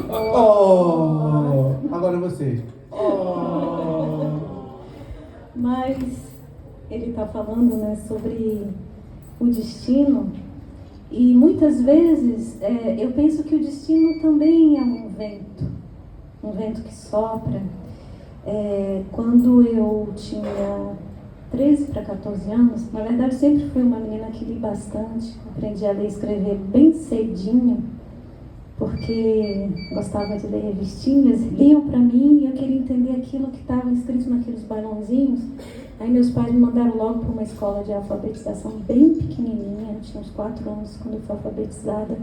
não. Agora você. Mas ele está falando, né, sobre o destino. E muitas vezes eu penso que o destino também é um vento que sopra. Quando eu tinha 13 para 14 anos, na verdade sempre fui uma menina que li bastante, aprendi a ler e escrever bem cedinho, porque gostava de ler revistinhas, liam para mim e eu queria entender aquilo que estava escrito naqueles balãozinhos. Aí meus pais me mandaram logo para uma escola de alfabetização bem pequenininha, eu tinha uns 4 anos quando eu fui alfabetizada,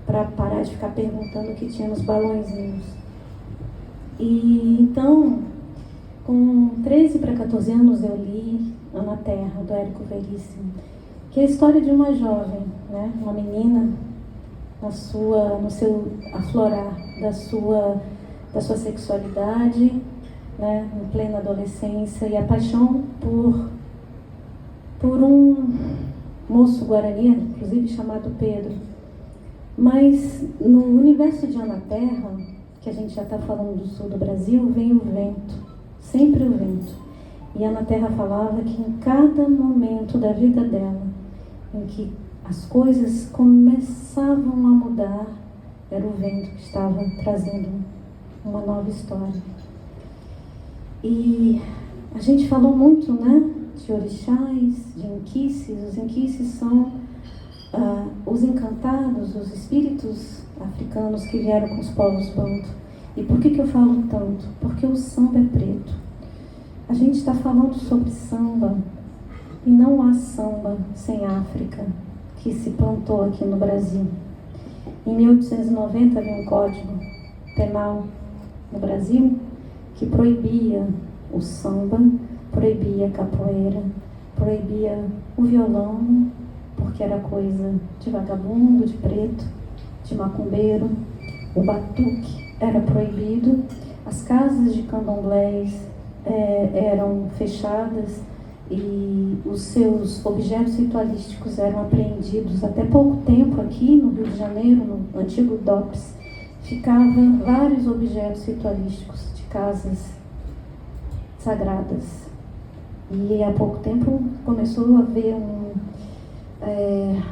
para parar de ficar perguntando o que tinha nos balãozinhos. E então, com 13 para 14 anos, eu li Ana Terra, do Érico Veríssimo, que é a história de uma jovem, né? Uma menina no seu aflorar da sua sexualidade, né? Em plena adolescência, e a paixão por um moço guarani, inclusive chamado Pedro. Mas no universo de Ana Terra, que a gente já está falando do sul do Brasil, vem o vento, sempre o vento. E Ana Terra falava que em cada momento da vida dela, em que as coisas começavam a mudar, era o vento que estava trazendo uma nova história. E a gente falou muito, né, de orixás, de inquices. Os inquices são os encantados, os espíritos africanos que vieram com os povos banto. E por que eu falo tanto? Porque o samba é preto. A gente está falando sobre samba, e não há samba sem África que se plantou aqui no Brasil. Em 1890 havia um código penal no Brasil que proibia o samba, proibia a capoeira, proibia o violão, porque era coisa de vagabundo, de preto, de macumbeiro. O batuque era proibido, as casas de candomblés eram fechadas e os seus objetos ritualísticos eram apreendidos. Até pouco tempo aqui no Rio de Janeiro, no antigo DOPS, ficavam vários objetos ritualísticos de casas sagradas. E há pouco tempo começou a haver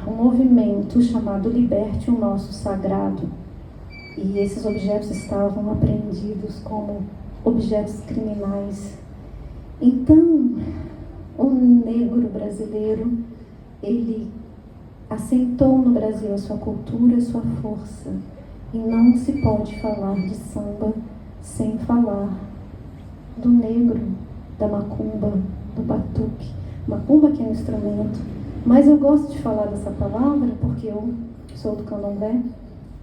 um movimento chamado Liberte o Nosso Sagrado. E esses objetos estavam apreendidos como objetos criminais. Então, o negro brasileiro, ele assentou no Brasil a sua cultura, a sua força. E não se pode falar de samba sem falar do negro, da macumba, do batuque. Macumba que é um instrumento, mas eu gosto de falar dessa palavra porque eu sou do candomblé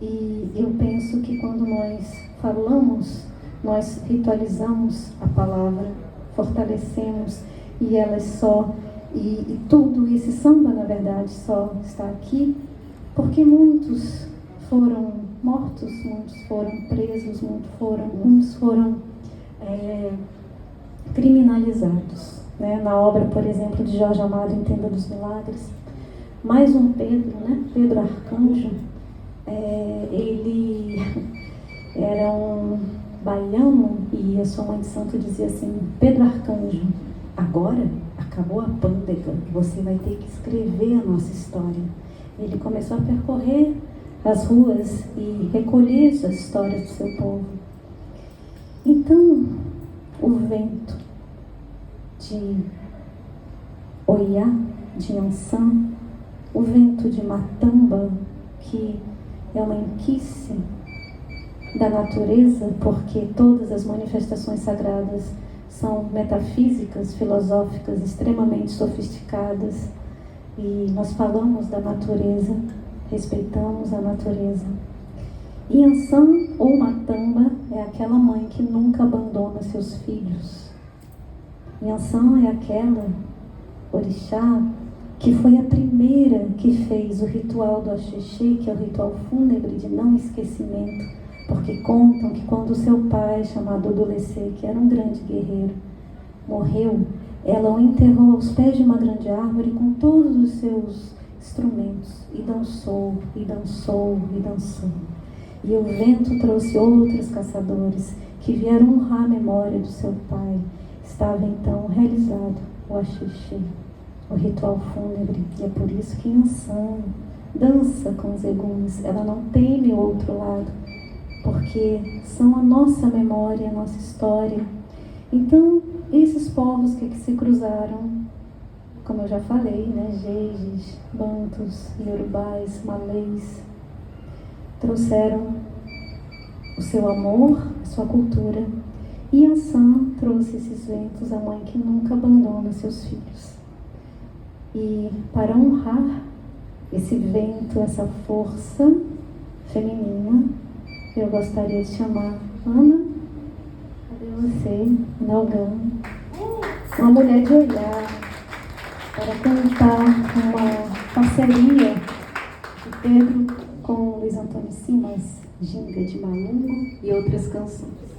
e eu penso que quando nós falamos, nós ritualizamos a palavra, fortalecemos e ela é só, e tudo esse samba na verdade só está aqui porque muitos foram mortos, muitos foram presos, muitos foram criminalizados, né? Na obra, por exemplo, de Jorge Amado, Em Tenda dos Milagres, mais um Pedro, né? Pedro Arcanjo, ele era um baiano e a sua mãe de santo dizia assim: Pedro Arcanjo, agora acabou a pândega, você vai ter que escrever a nossa história. Ele começou a percorrer as ruas e recolher as histórias do seu povo. Então, o vento de Oiá, de Ançã, o vento de Matamba, que é uma inquice da natureza, porque todas as manifestações sagradas são metafísicas, filosóficas, extremamente sofisticadas, e nós falamos da natureza, respeitamos a natureza. Yansan ou Matamba é aquela mãe que nunca abandona seus filhos. Yansan é aquela orixá que foi a primeira que fez o ritual do Axixê, que é o ritual fúnebre de não esquecimento, porque contam que quando o seu pai, chamado Odulecê, que era um grande guerreiro, morreu, ela o enterrou aos pés de uma grande árvore com todos os seus instrumentos e dançou, e dançou, e dançou. E o vento trouxe outros caçadores que vieram honrar a memória do seu pai. Estava então realizado o axixi, o ritual fúnebre. E é por isso que Yansan dança com os eguns. Ela não teme o outro lado, porque são a nossa memória, a nossa história. Então, esses povos que se cruzaram, como eu já falei, né? Jejis, Bantus, Yorubais, Malês, trouxeram o seu amor, a sua cultura. E Yansan trouxe esses ventos, a mãe que nunca abandona seus filhos. E para honrar esse vento, essa força feminina, eu gostaria de chamar Ana, cadê você, Nalgan, uma mulher de olhar, para cantar uma parceria de Pedro com Luiz Antônio Simas, Ginga de Malungo e outras canções.